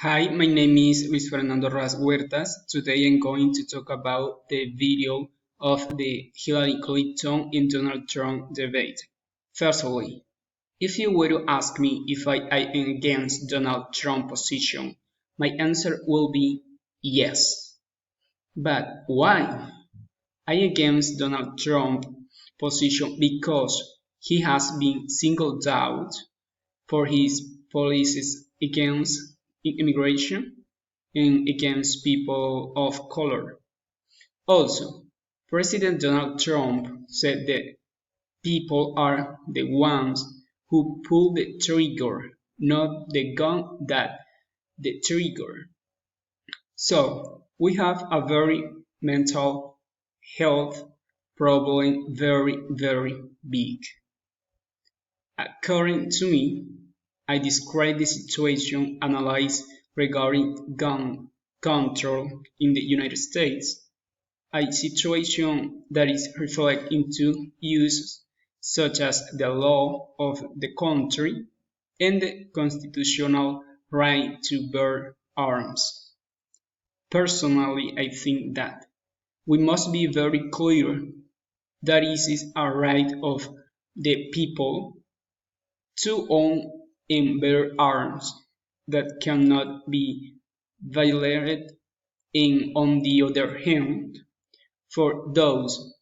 Hi, my name is Luis Fernando Rojas Huertas. Today I'm going to talk about the video of the Hillary Clinton and Donald Trump debate. Firstly, if you were to ask me if I am against Donald Trump's position, my answer will be yes. But why? I am against Donald Trump's position because he has been singled out for his policies against immigration and against people of color. Also, President Donald Trump said that people are the ones who pull the trigger, not the gun that the trigger. So, we have a very mental health problem, very big. According to me, I describe the situation analyzed regarding gun control in the United States, a situation that is reflected into uses such as the law of the country and the constitutional right to bear arms. Personally, I think that we must be very clear that it is a right of the people to own and bear arms that cannot be violated, and on the other hand, for those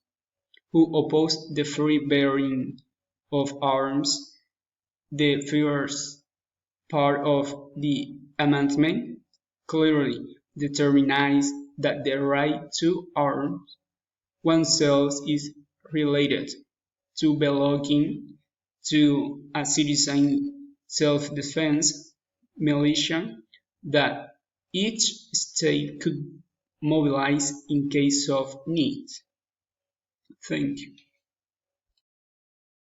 who oppose the free bearing of arms, the first part of the amendment clearly determines that the right to arm oneself is related to belonging to a citizen self-defense militia that each state could mobilize in case of need. Thank you.